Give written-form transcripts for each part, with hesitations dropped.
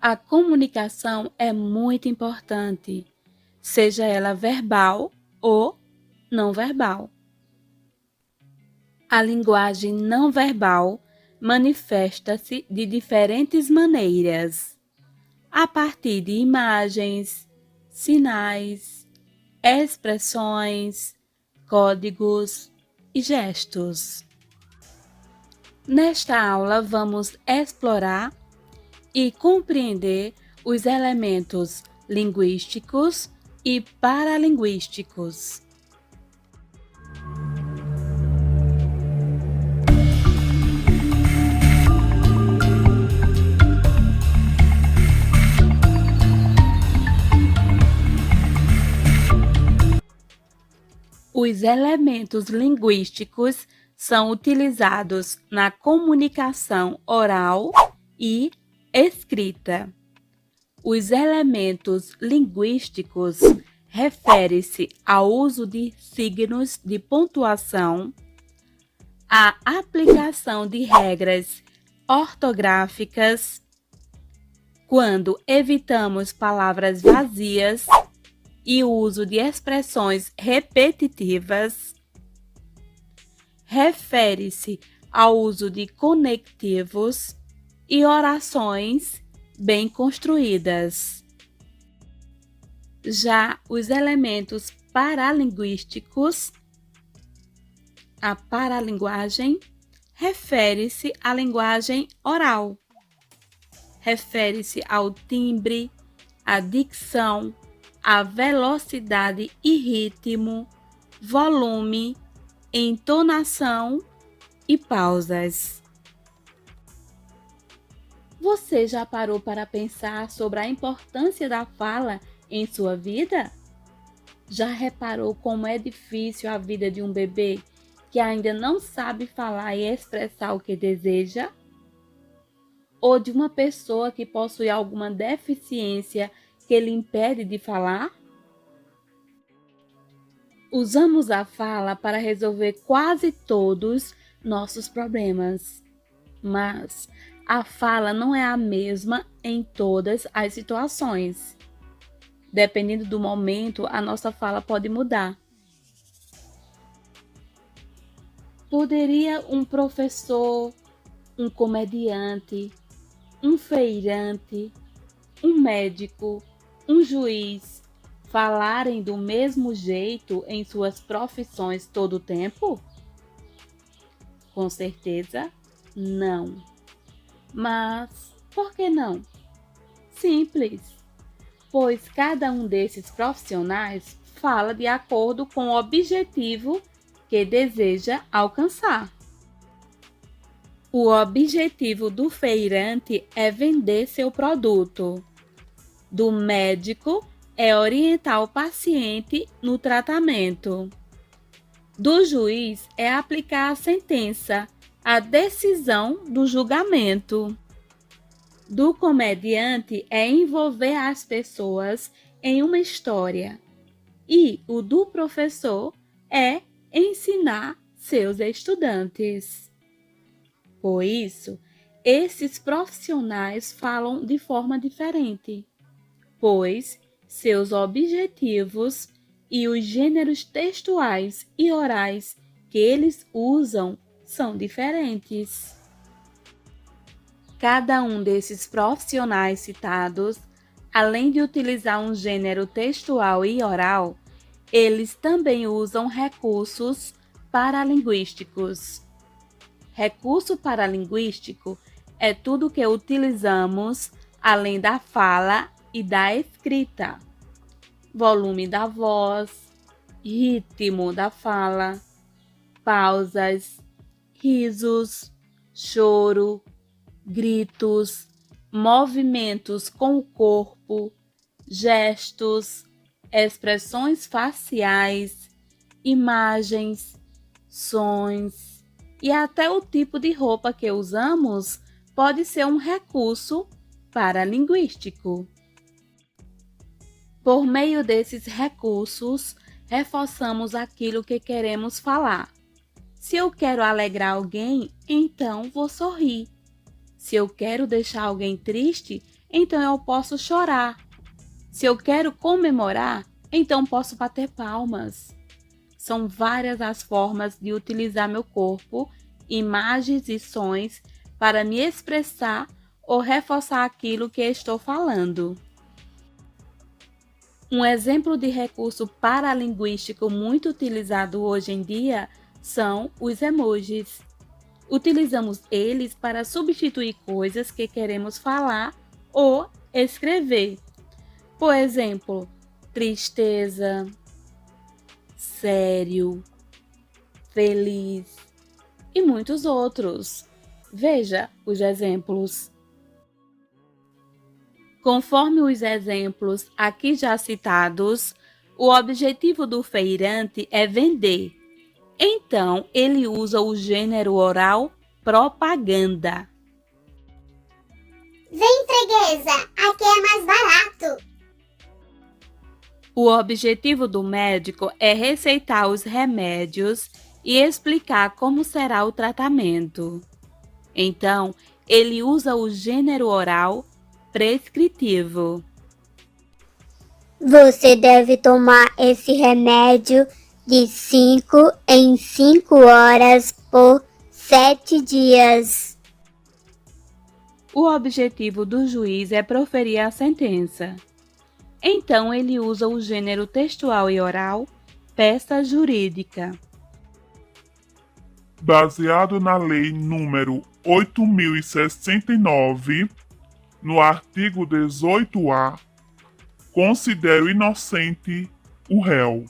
A comunicação é muito importante, seja ela verbal ou não verbal. A linguagem não verbal manifesta-se de diferentes maneiras, a partir de imagens, sinais, expressões, códigos e gestos. Nesta aula, vamos explorar e compreender os elementos linguísticos e paralinguísticos. Os elementos linguísticos são utilizados na comunicação oral e escrita. Os elementos linguísticos referem-se ao uso de signos de pontuação, à aplicação de regras ortográficas, quando evitamos palavras vazias e o uso de expressões repetitivas, refere-se ao uso de conectivos e orações bem construídas. Já os elementos paralinguísticos, a paralinguagem, refere-se à linguagem oral. Refere-se ao timbre, à dicção, à velocidade e ritmo, volume, entonação e pausas. Você já parou para pensar sobre a importância da fala em sua vida? Já reparou como é difícil a vida de um bebê que ainda não sabe falar e expressar o que deseja? Ou de uma pessoa que possui alguma deficiência que lhe impede de falar? Usamos a fala para resolver quase todos nossos problemas, mas a fala não é a mesma em todas as situações. Dependendo do momento, a nossa fala pode mudar. Poderia um professor, um comediante, um feirante, um médico, um juiz falarem do mesmo jeito em suas profissões todo o tempo? Com certeza, não. Mas por que não? Simples, pois cada um desses profissionais fala de acordo com o objetivo que deseja alcançar. O objetivo do feirante é vender seu produto. Do médico é orientar o paciente no tratamento. Do juiz é aplicar a sentença, a decisão do julgamento. Do comediante é envolver as pessoas em uma história. E o do professor é ensinar seus estudantes. Por isso, esses profissionais falam de forma diferente, pois seus objetivos e os gêneros textuais e orais que eles usam são diferentes. Cada um desses profissionais citados, além de utilizar um gênero textual e oral, eles também usam recursos paralinguísticos. Recurso paralinguístico é tudo que utilizamos além da fala e da escrita. Volume da voz, ritmo da fala, pausas, risos, choro, gritos, movimentos com o corpo, gestos, expressões faciais, imagens, sons e até o tipo de roupa que usamos pode ser um recurso paralinguístico. Por meio desses recursos, reforçamos aquilo que queremos falar. Se eu quero alegrar alguém, então vou sorrir. Se eu quero deixar alguém triste, então eu posso chorar. Se eu quero comemorar, então posso bater palmas. São várias as formas de utilizar meu corpo, imagens e sons para me expressar ou reforçar aquilo que estou falando. Um exemplo de recurso paralinguístico muito utilizado hoje em dia são os emojis. Utilizamos eles para substituir coisas que queremos falar ou escrever. Por exemplo, tristeza, sério, feliz e muitos outros. Veja os exemplos. Conforme os exemplos aqui já citados, o objetivo do feirante é vender. Então, ele usa o gênero oral propaganda. Vem, freguesa, aqui é mais barato. O objetivo do médico é receitar os remédios e explicar como será o tratamento. Então, ele usa o gênero oral prescritivo. Você deve tomar esse remédio de 5 em 5 horas por 7 dias. O objetivo do juiz é proferir a sentença. Então, ele usa o gênero textual e oral, peça jurídica. Baseado na Lei número 8.069, no artigo 18-A, considero inocente o réu.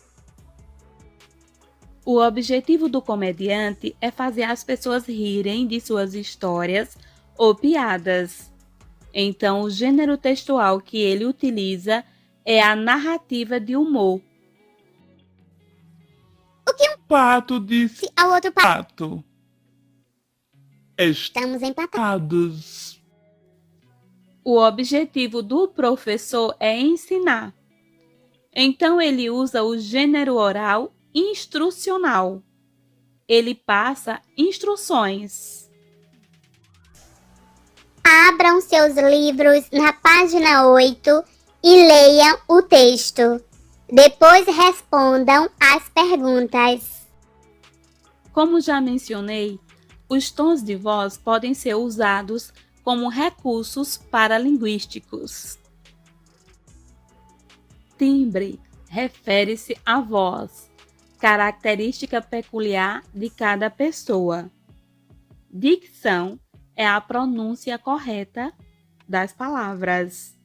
O objetivo do comediante é fazer as pessoas rirem de suas histórias ou piadas. Então, o gênero textual que ele utiliza é a narrativa de humor. O que um Pato disse ao outro pato. Estamos empatados. O objetivo do professor é ensinar. Então, ele usa o gênero oral instrucional. Ele passa instruções. Abram seus livros na página 8 e leiam o texto. Depois respondam as perguntas. Como já mencionei, os tons de voz podem ser usados como recursos paralinguísticos. Timbre refere-se à voz, característica peculiar de cada pessoa. Dicção é a pronúncia correta das palavras.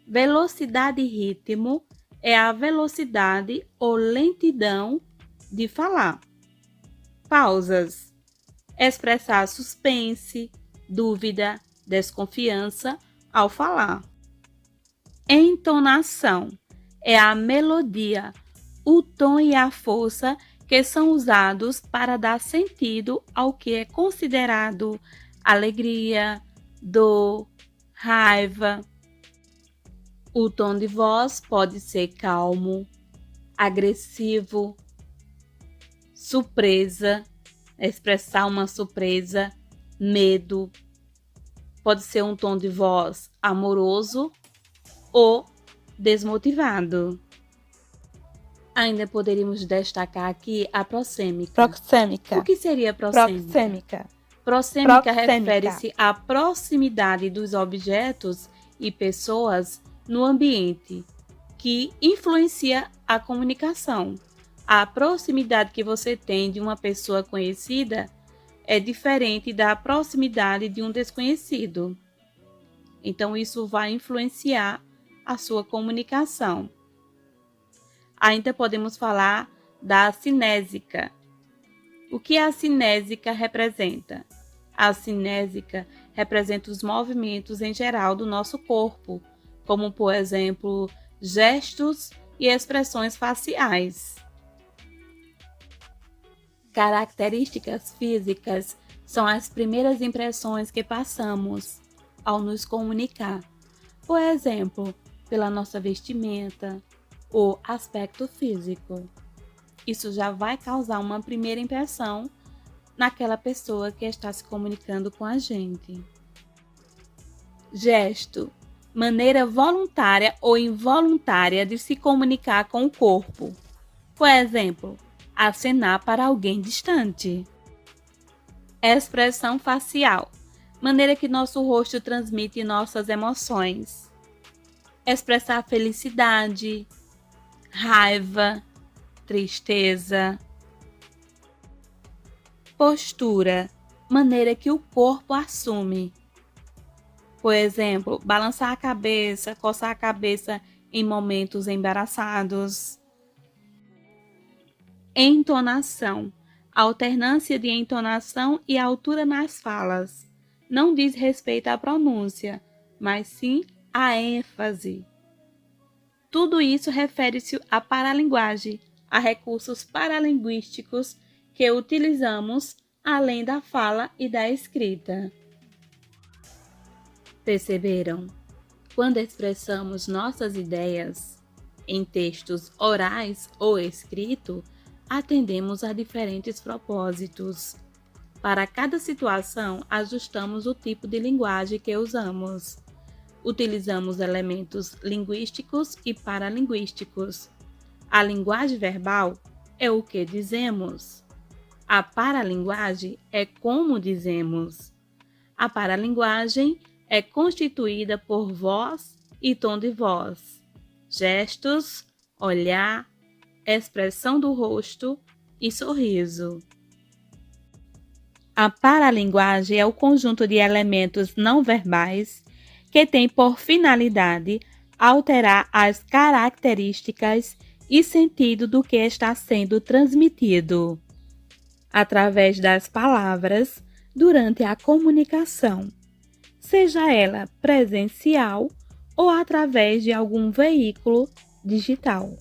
Velocidade e ritmo é a velocidade ou lentidão de falar. Pausas: expressar suspense, dúvida, desconfiança ao falar. Entonação é a melodia, o tom e a força que são usados para dar sentido ao que é considerado alegria, dor, raiva. O tom de voz pode ser calmo, agressivo, surpresa, expressar uma surpresa, medo. Pode ser um tom de voz amoroso ou desmotivado. Ainda poderíamos destacar aqui a proxêmica. Proxêmica. O que seria proxêmica? Proxêmica refere-se à proximidade dos objetos e pessoas no ambiente, que influencia a comunicação. A proximidade que você tem de uma pessoa conhecida é diferente da proximidade de um desconhecido. Então, isso vai influenciar a sua comunicação. Ainda podemos falar da cinésica. O que a cinésica representa? A cinésica representa os movimentos em geral do nosso corpo, como, por exemplo, gestos e expressões faciais. Características físicas são as primeiras impressões que passamos ao nos comunicar. Por exemplo, pela nossa vestimenta ou aspecto físico. Isso já vai causar uma primeira impressão naquela pessoa que está se comunicando com a gente. Gesto. maneira voluntária ou involuntária de se comunicar com o corpo. Por exemplo, acenar para alguém distante. Expressão facial, maneira que nosso rosto transmite nossas emoções. Expressar felicidade, raiva, tristeza. Postura, maneira que o corpo assume. Por exemplo, balançar a cabeça, coçar a cabeça em momentos embaraçados. Entonação, alternância de entonação e altura nas falas. Não diz respeito à pronúncia, mas sim à ênfase. Tudo isso refere-se à paralinguagem, a recursos paralinguísticos que utilizamos além da fala e da escrita. Perceberam? Quando expressamos nossas ideias em textos orais ou escrito, atendemos a diferentes propósitos. Para cada situação, ajustamos o tipo de linguagem que usamos. Utilizamos elementos linguísticos e paralinguísticos. A linguagem verbal é o que dizemos. A paralinguagem é como dizemos. A paralinguagem é constituída por voz e tom de voz, gestos, olhar, expressão do rosto e sorriso. A paralinguagem é o conjunto de elementos não verbais que tem por finalidade alterar as características e sentido do que está sendo transmitido através das palavras durante a comunicação, seja ela presencial ou através de algum veículo digital.